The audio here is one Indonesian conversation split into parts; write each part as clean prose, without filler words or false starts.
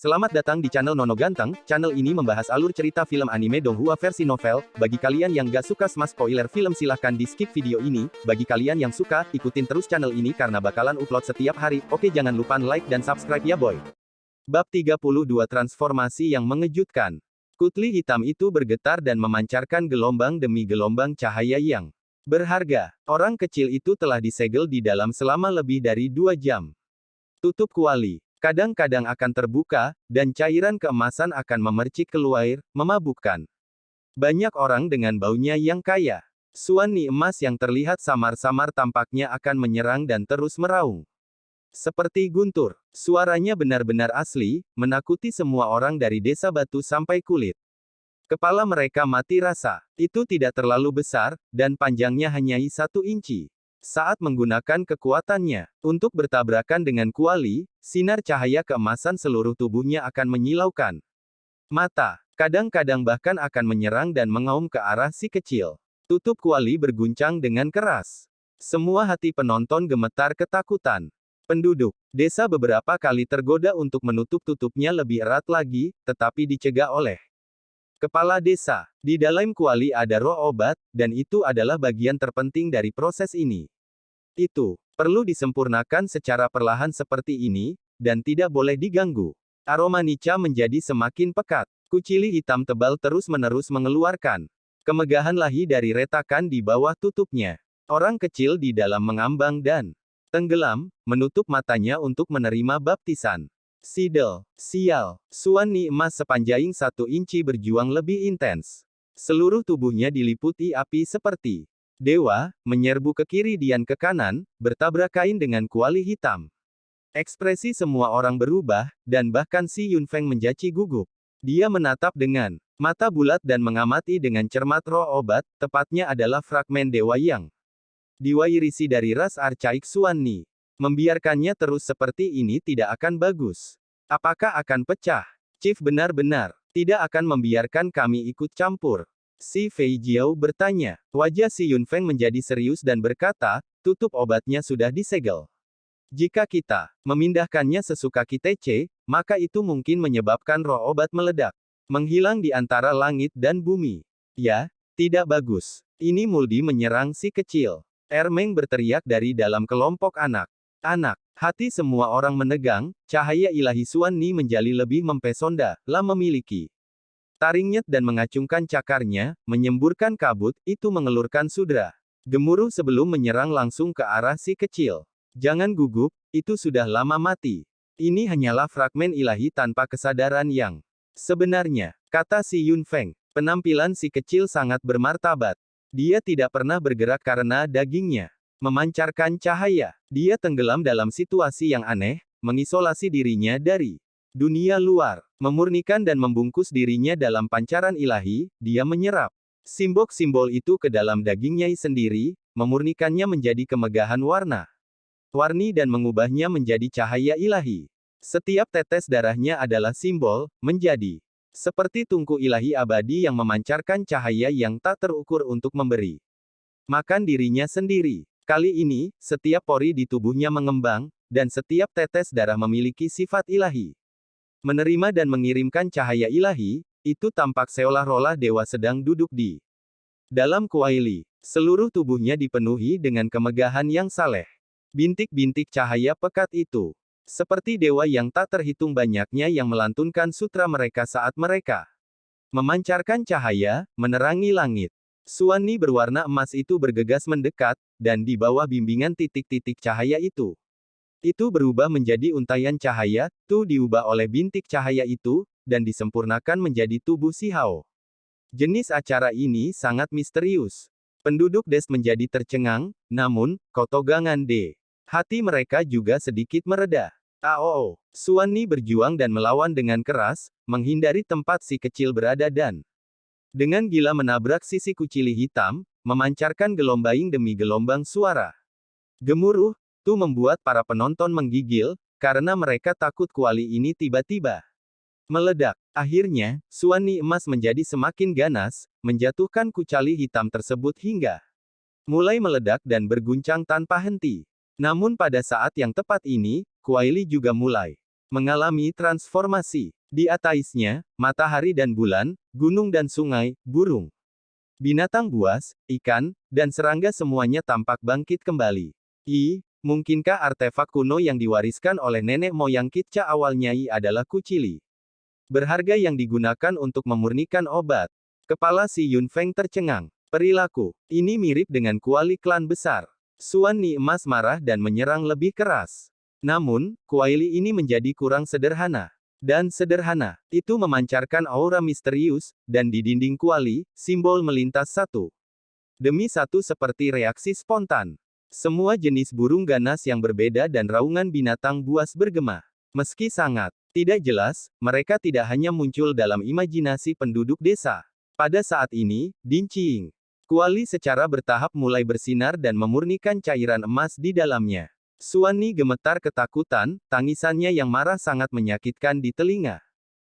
Selamat datang di channel Nono Ganteng. Channel ini membahas alur cerita film anime Donghua versi novel. Bagi kalian yang gak suka sama spoiler film silahkan di skip video ini. Bagi kalian yang suka, ikutin terus channel ini karena bakalan upload setiap hari. Oke, jangan lupa like dan subscribe ya boy. Bab 32 Transformasi yang mengejutkan. Kutli hitam itu bergetar dan memancarkan gelombang demi gelombang cahaya yang berharga. Orang kecil itu telah disegel di dalam selama lebih dari 2 jam. Tutup kuali kadang-kadang akan terbuka, dan cairan keemasan akan memercik keluar, memabukkan. Banyak orang dengan baunya yang kaya. Suani emas yang terlihat samar-samar tampaknya akan menyerang dan terus meraung. Seperti guntur, suaranya benar-benar asli, menakuti semua orang dari desa batu sampai kulit. Kepala mereka mati rasa. Itu tidak terlalu besar, dan panjangnya hanya 1 inci. Saat menggunakan kekuatannya untuk bertabrakan dengan kuali, sinar cahaya keemasan seluruh tubuhnya akan menyilaukan. Mata, kadang-kadang bahkan akan menyerang dan mengaum ke arah si kecil. Tutup kuali berguncang dengan keras. Semua hati penonton gemetar ketakutan. Penduduk desa beberapa kali tergoda untuk menutup tutupnya lebih erat lagi, tetapi dicegah oleh kepala desa. Di dalam kuali ada roh obat, dan itu adalah bagian terpenting dari proses ini. Itu perlu disempurnakan secara perlahan seperti ini, dan tidak boleh diganggu. Aroma Nica menjadi semakin pekat. Kucili hitam tebal terus-menerus mengeluarkan kemegahan lahi dari retakan di bawah tutupnya. Orang kecil di dalam mengambang dan tenggelam, menutup matanya untuk menerima baptisan. Sidel, sial, Suani emas sepanjang 1 inci berjuang lebih intens. Seluruh tubuhnya diliputi api seperti dewa, menyerbu ke kiri dan ke kanan, bertabrakan dengan kuali hitam. Ekspresi semua orang berubah, dan bahkan si Yunfeng mencaci gugup. Dia menatap dengan mata bulat dan mengamati dengan cermat roh obat, tepatnya adalah fragmen dewa yang diwarisi dari ras archaik Suani. Membiarkannya terus seperti ini tidak akan bagus. Apakah akan pecah? Chief benar-benar tidak akan membiarkan kami ikut campur. Si Fei Jiao bertanya. Wajah si Yunfeng menjadi serius dan berkata, tutup obatnya sudah disegel. Jika kita memindahkannya sesuka kita, maka itu mungkin menyebabkan roh obat meledak. Menghilang di antara langit dan bumi. Ya, tidak bagus. Ini Muldi menyerang si kecil. Ermeng berteriak dari dalam kelompok anak. Anak, hati semua orang menegang, cahaya ilahi Suani menjadi lebih mempesona, lah memiliki taringnya dan mengacungkan cakarnya, menyemburkan kabut, itu mengelurkan sudra gemuruh sebelum menyerang langsung ke arah si kecil. Jangan gugup, itu sudah lama mati. Ini hanyalah fragmen ilahi tanpa kesadaran yang sebenarnya, kata si Yunfeng. Penampilan si kecil sangat bermartabat. Dia tidak pernah bergerak karena dagingnya memancarkan cahaya. Dia tenggelam dalam situasi yang aneh, mengisolasi dirinya dari dunia luar, memurnikan dan membungkus dirinya dalam pancaran ilahi. Dia menyerap simbol-simbol itu ke dalam dagingnya sendiri, memurnikannya menjadi kemegahan warni dan mengubahnya menjadi cahaya ilahi. Setiap tetes darahnya adalah simbol, menjadi seperti tungku ilahi abadi yang memancarkan cahaya yang tak terukur untuk memberi makan dirinya sendiri. Kali ini, setiap pori di tubuhnya mengembang, dan setiap tetes darah memiliki sifat ilahi. Menerima dan mengirimkan cahaya ilahi, itu tampak seolah-olah dewa sedang duduk di dalam kuali. Seluruh tubuhnya dipenuhi dengan kemegahan yang saleh. Bintik-bintik cahaya pekat itu seperti dewa yang tak terhitung banyaknya yang melantunkan sutra mereka saat mereka memancarkan cahaya, menerangi langit. Suani berwarna emas itu bergegas mendekat, dan di bawah bimbingan titik-titik cahaya itu berubah menjadi untayan cahaya, diubah oleh bintik cahaya itu, dan disempurnakan menjadi tubuh si Hao. Jenis acara ini sangat misterius. Penduduk des menjadi tercengang, namun, kotogangan hati mereka juga sedikit mereda. Suani berjuang dan melawan dengan keras, menghindari tempat si kecil berada dan dengan gila menabrak sisi kucili hitam, memancarkan gelombang demi gelombang suara gemuruh. Membuat para penonton menggigil, karena mereka takut kuali ini tiba-tiba meledak. Akhirnya, Suani emas menjadi semakin ganas, menjatuhkan kucali hitam tersebut hingga mulai meledak dan berguncang tanpa henti. Namun pada saat yang tepat ini, kuali juga mulai mengalami transformasi. Di atasnya, matahari dan bulan, gunung dan sungai, burung, binatang buas, ikan, dan serangga semuanya tampak bangkit kembali. Mungkinkah artefak kuno yang diwariskan oleh nenek moyang Kitca awal Nyai adalah kucili berharga yang digunakan untuk memurnikan obat? Kepala si Yunfeng tercengang. Perilaku ini mirip dengan kuali klan besar. Suan Ni Emas marah dan menyerang lebih keras. Namun, kuali ini menjadi kurang sederhana. Dan sederhana, itu memancarkan aura misterius, dan di dinding kuali, simbol melintas satu demi satu seperti reaksi spontan. Semua jenis burung ganas yang berbeda dan raungan binatang buas bergema. Meski sangat tidak jelas, mereka tidak hanya muncul dalam imajinasi penduduk desa. Pada saat ini, Dinciing kuali secara bertahap mulai bersinar dan memurnikan cairan emas di dalamnya. Suan Ni gemetar ketakutan, tangisannya yang marah sangat menyakitkan di telinga.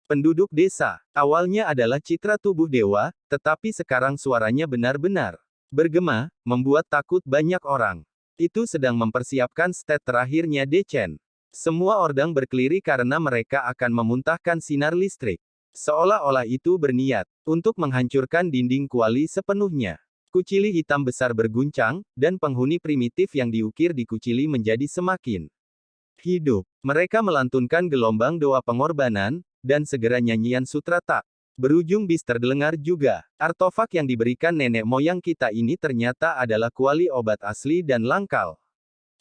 Penduduk desa, awalnya adalah citra tubuh dewa, tetapi sekarang suaranya benar-benar bergema, membuat takut banyak orang. Itu sedang mempersiapkan stat terakhirnya Dechen. Semua ordang berkeliri karena mereka akan memuntahkan sinar listrik. Seolah-olah itu berniat untuk menghancurkan dinding kuali sepenuhnya. Kucili hitam besar berguncang, dan penghuni primitif yang diukir di kucili menjadi semakin hidup. Mereka melantunkan gelombang doa pengorbanan, dan segera nyanyian sutra tak berujung bis terdengar juga. Artefak yang diberikan nenek moyang kita ini ternyata adalah kuali obat asli dan langkal.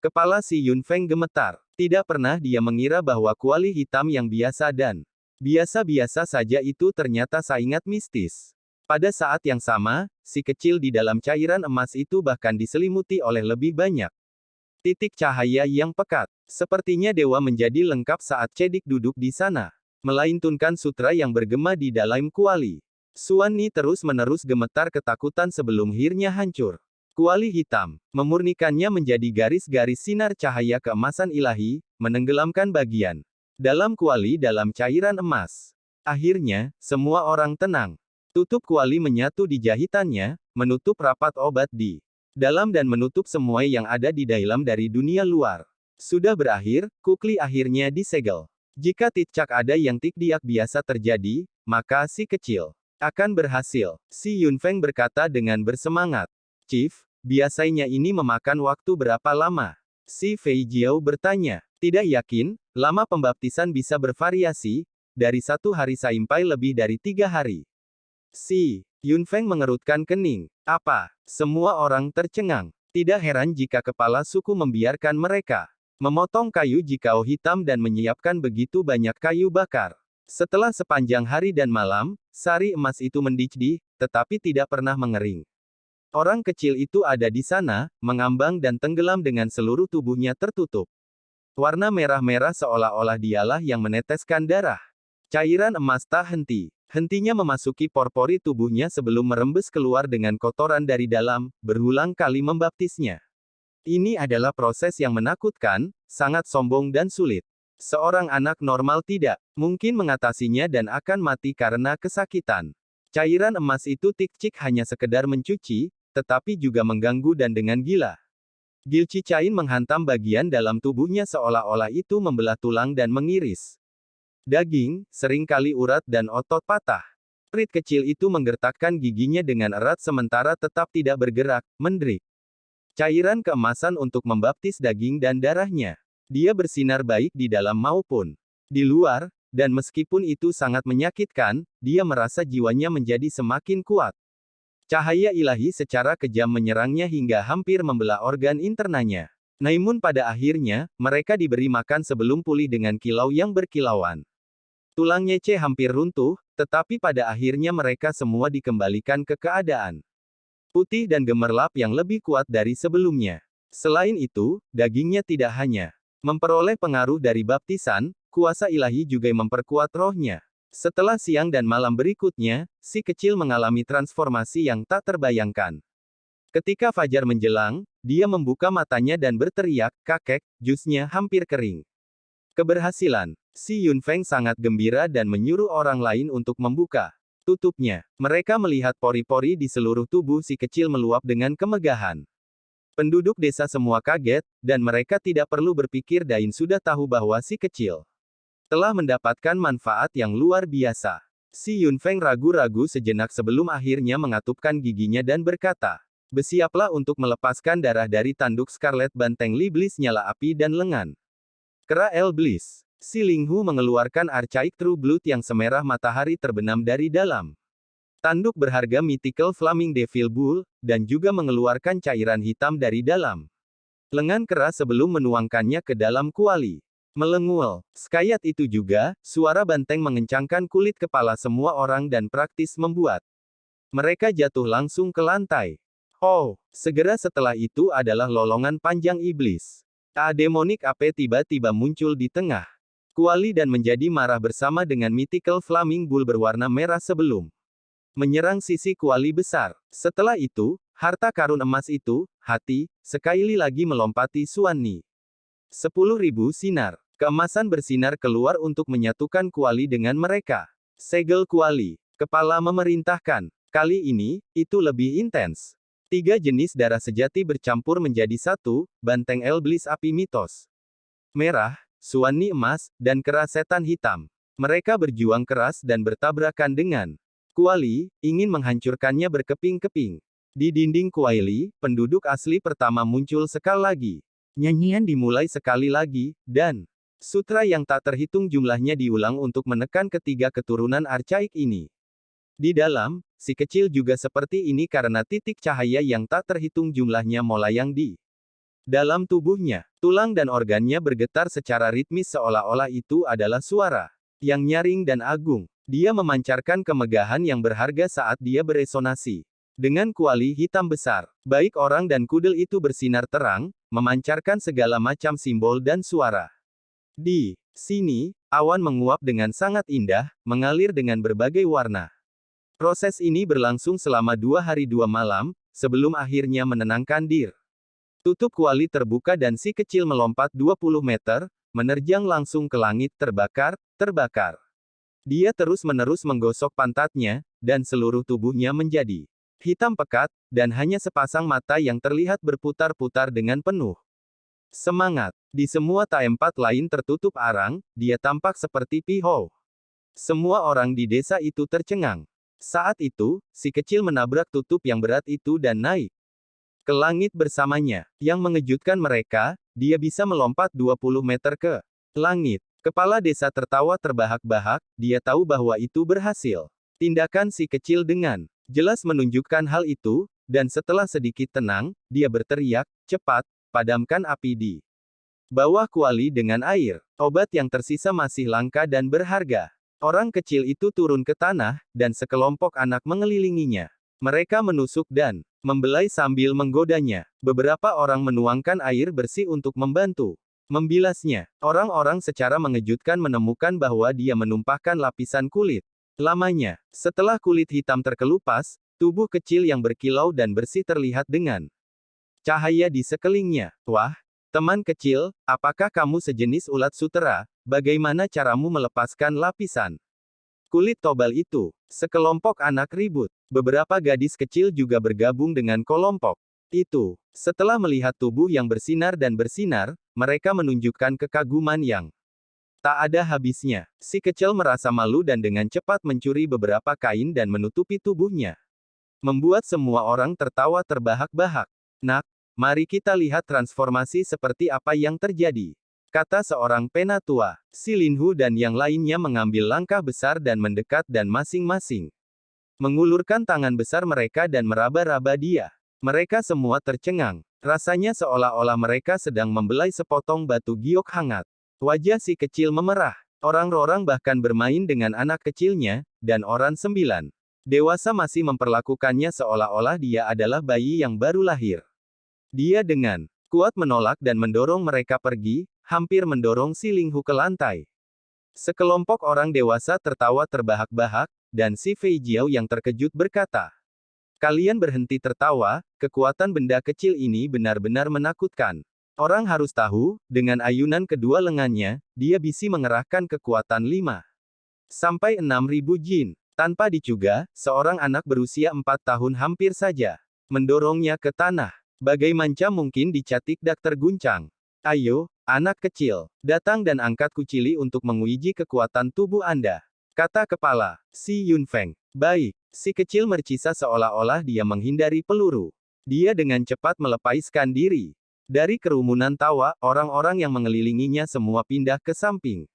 Kepala si Yunfeng gemetar. Tidak pernah dia mengira bahwa kuali hitam yang biasa dan biasa-biasa saja itu ternyata sangat mistis. Pada saat yang sama, si kecil di dalam cairan emas itu bahkan diselimuti oleh lebih banyak titik cahaya yang pekat. Sepertinya dewa menjadi lengkap saat Cedik duduk di sana, melantunkan sutra yang bergema di dalam kuali. Suan Ni terus-menerus gemetar ketakutan sebelum akhirnya hancur. Kuali hitam, memurnikannya menjadi garis-garis sinar cahaya keemasan ilahi, menenggelamkan bagian dalam kuali dalam cairan emas. Akhirnya, semua orang tenang. Tutup kuali menyatu di jahitannya, menutup rapat obat di dalam dan menutup semua yang ada di dalam dari dunia luar. Sudah berakhir, kukli akhirnya disegel. Jika Titcak ada yang tikdiak biasa terjadi, maka si kecil akan berhasil. Si Yunfeng berkata dengan bersemangat. Chief, biasanya ini memakan waktu berapa lama? Si Fei Jiao bertanya. Tidak yakin, lama pembaptisan bisa bervariasi, dari 1 hari sampai lebih dari 3 hari. Si Yunfeng mengerutkan kening. Apa? Semua orang tercengang. Tidak heran jika kepala suku membiarkan mereka memotong kayu jikau hitam dan menyiapkan begitu banyak kayu bakar. Setelah sepanjang hari dan malam, sari emas itu mendidih, tetapi tidak pernah mengering. Orang kecil itu ada di sana, mengambang dan tenggelam dengan seluruh tubuhnya tertutup. Warna merah-merah seolah-olah dialah yang meneteskan darah. Cairan emas tak hentinya memasuki porpori tubuhnya sebelum merembes keluar dengan kotoran dari dalam, berulang kali membaptisnya. Ini adalah proses yang menakutkan, sangat sombong dan sulit. Seorang anak normal tidak mungkin mengatasinya dan akan mati karena kesakitan. Cairan emas itu Tikcik hanya sekedar mencuci, tetapi juga mengganggu dan dengan gila. Gilcicain menghantam bagian dalam tubuhnya seolah-olah itu membelah tulang dan mengiris daging, seringkali urat dan otot patah. Prit kecil itu menggertakkan giginya dengan erat sementara tetap tidak bergerak, menderik. Cairan keemasan untuk membaptis daging dan darahnya. Dia bersinar baik di dalam maupun di luar, dan meskipun itu sangat menyakitkan, dia merasa jiwanya menjadi semakin kuat. Cahaya ilahi secara kejam menyerangnya hingga hampir membelah organ internanya. Namun pada akhirnya, mereka diberi makan sebelum pulih dengan kilau yang berkilauan. Tulangnya hampir runtuh, tetapi pada akhirnya mereka semua dikembalikan ke keadaan putih dan gemerlap yang lebih kuat dari sebelumnya. Selain itu, dagingnya tidak hanya memperoleh pengaruh dari baptisan, kuasa ilahi juga memperkuat rohnya. Setelah siang dan malam berikutnya, si kecil mengalami transformasi yang tak terbayangkan. Ketika fajar menjelang, dia membuka matanya dan berteriak, "Kakek, jusnya hampir kering." Keberhasilan. Si Yunfeng sangat gembira dan menyuruh orang lain untuk membuka tutupnya. Mereka melihat pori-pori di seluruh tubuh si kecil meluap dengan kemegahan. Penduduk desa semua kaget, dan mereka tidak perlu berpikir Dain sudah tahu bahwa si kecil telah mendapatkan manfaat yang luar biasa. Si Yunfeng ragu-ragu sejenak sebelum akhirnya mengatupkan giginya dan berkata, bersiaplah untuk melepaskan darah dari tanduk Scarlet Banteng Iblis nyala api dan lengan. Kera Iblis. Si Linghu mengeluarkan Archaic True Blood yang semerah matahari terbenam dari dalam tanduk berharga Mythical Flaming Devil Bull, dan juga mengeluarkan cairan hitam dari dalam lengan kera sebelum menuangkannya ke dalam kuali. Melengul. Sekayat itu juga, suara banteng mengencangkan kulit kepala semua orang dan praktis membuat mereka jatuh langsung ke lantai. Oh, segera setelah itu adalah lolongan panjang iblis. Demonic Ape tiba-tiba muncul di tengah kuali dan menjadi marah bersama dengan Mythical Flaming Bull berwarna merah sebelum menyerang sisi kuali besar. Setelah itu, harta karun emas itu, hati, sekali lagi melompati Suanni. 10.000 sinar. Keemasan bersinar keluar untuk menyatukan kuali dengan mereka. Segel kuali. Kepala memerintahkan. Kali ini, itu lebih intens. 3 jenis darah sejati bercampur menjadi satu, banteng Iblis api mitos. Merah, Suanni emas, dan kera setan hitam. Mereka berjuang keras dan bertabrakan dengan kuali, ingin menghancurkannya berkeping-keping. Di dinding kuali, penduduk asli pertama muncul sekali lagi. Nyanyian dimulai sekali lagi, dan sutra yang tak terhitung jumlahnya diulang untuk menekan ketiga keturunan Archaic ini. Di dalam, si kecil juga seperti ini karena titik cahaya yang tak terhitung jumlahnya melayang di dalam tubuhnya. Tulang dan organnya bergetar secara ritmis seolah-olah itu adalah suara yang nyaring dan agung. Dia memancarkan kemegahan yang berharga saat dia beresonasi dengan kuali hitam besar. Baik orang dan kudel itu bersinar terang, memancarkan segala macam simbol dan suara. Di sini, awan menguap dengan sangat indah, mengalir dengan berbagai warna. Proses ini berlangsung selama 2 hari 2 malam, sebelum akhirnya menenangkan diri. Tutup kuali terbuka dan si kecil melompat 20 meter, menerjang langsung ke langit terbakar. Dia terus-menerus menggosok pantatnya, dan seluruh tubuhnya menjadi hitam pekat, dan hanya sepasang mata yang terlihat berputar-putar dengan penuh semangat. Di semua tempat lain tertutup arang, dia tampak seperti Pihou. Semua orang di desa itu tercengang. Saat itu, si kecil menabrak tutup yang berat itu dan naik ke langit bersamanya. Yang mengejutkan mereka, dia bisa melompat 20 meter ke langit. Kepala desa tertawa terbahak-bahak, dia tahu bahwa itu berhasil. Tindakan si kecil dengan jelas menunjukkan hal itu, dan setelah sedikit tenang, dia berteriak, cepat, padamkan api di bawah kuali dengan air. Obat yang tersisa masih langka dan berharga. Orang kecil itu turun ke tanah, dan sekelompok anak mengelilinginya. Mereka menusuk dan membelai sambil menggodanya. Beberapa orang menuangkan air bersih untuk membantu membilasnya. Orang-orang secara mengejutkan menemukan bahwa dia menumpahkan lapisan kulit lamanya. Setelah kulit hitam terkelupas, tubuh kecil yang berkilau dan bersih terlihat dengan cahaya di sekelilingnya. Wah, teman kecil, apakah kamu sejenis ulat sutera? Bagaimana caramu melepaskan lapisan kulit tobal itu? Sekelompok anak ribut. Beberapa gadis kecil juga bergabung dengan kelompok itu. Setelah melihat tubuh yang bersinar dan bersinar, mereka menunjukkan kekaguman yang tak ada habisnya. Si kecil merasa malu dan dengan cepat mencuri beberapa kain dan menutupi tubuhnya. Membuat semua orang tertawa terbahak-bahak. Nak, mari kita lihat transformasi seperti apa yang terjadi, kata seorang penatua. Si Linhu dan yang lainnya mengambil langkah besar dan mendekat dan masing-masing mengulurkan tangan besar mereka dan meraba-raba dia. Mereka semua tercengang. Rasanya seolah-olah mereka sedang membelai sepotong batu giok hangat. Wajah si kecil memerah. Orang-orang bahkan bermain dengan anak kecilnya, dan orang 9 dewasa masih memperlakukannya seolah-olah dia adalah bayi yang baru lahir. Dia dengan kuat menolak dan mendorong mereka pergi, hampir mendorong si Linghu ke lantai. Sekelompok orang dewasa tertawa terbahak-bahak, dan si Fei Jiao yang terkejut berkata, kalian berhenti tertawa, kekuatan benda kecil ini benar-benar menakutkan. Orang harus tahu, dengan ayunan kedua lengannya, dia bisa mengerahkan kekuatan 5 sampai 6.000 jin. Tanpa dicuga, seorang anak berusia 4 tahun hampir saja mendorongnya ke tanah. Bagaimana mungkin dicatik dak terguncang? Ayo, Anak kecil, datang dan angkat kucili untuk menguji kekuatan tubuh Anda. Kata kepala, Si Yunfeng. Baik, si kecil mercisa seolah-olah dia menghindari peluru. Dia dengan cepat melepaskan diri. Dari kerumunan tawa, orang-orang yang mengelilinginya semua pindah ke samping.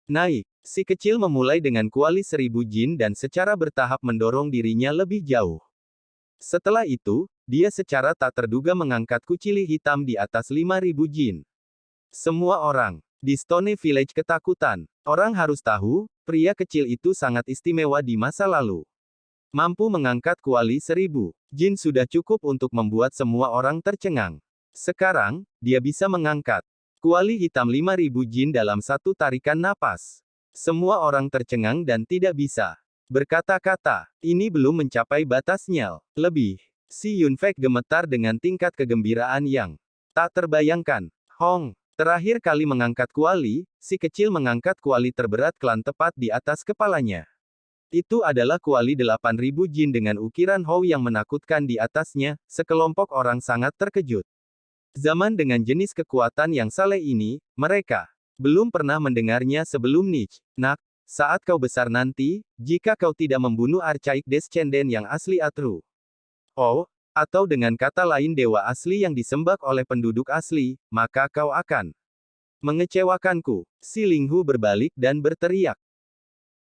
Naik, si kecil memulai dengan kuali 1000 jin dan secara bertahap mendorong dirinya lebih jauh. Setelah itu, dia secara tak terduga mengangkat kucili hitam di atas 5000 jin. Semua orang di Stone Village ketakutan. Orang harus tahu, pria kecil itu sangat istimewa di masa lalu. Mampu mengangkat kuali 1000 jin sudah cukup untuk membuat semua orang tercengang. Sekarang, dia bisa mengangkat kuali hitam 5000 jin dalam satu tarikan napas. Semua orang tercengang dan tidak bisa berkata-kata. Ini belum mencapai batasnya. Lebih, Si Yunfeng gemetar dengan tingkat kegembiraan yang tak terbayangkan. Hong, terakhir kali mengangkat kuali, si kecil mengangkat kuali terberat klan tepat di atas kepalanya. Itu adalah kuali 8000 jin dengan ukiran Hou yang menakutkan di atasnya. Sekelompok orang sangat terkejut. Zaman dengan jenis kekuatan yang saleh ini, mereka belum pernah mendengarnya sebelum Nich. Nak, saat kau besar nanti, jika kau tidak membunuh Archaik Descendant yang asli Atru. Oh, atau dengan kata lain dewa asli yang disembah oleh penduduk asli, maka kau akan mengecewakanku. Si Linghu berbalik dan berteriak.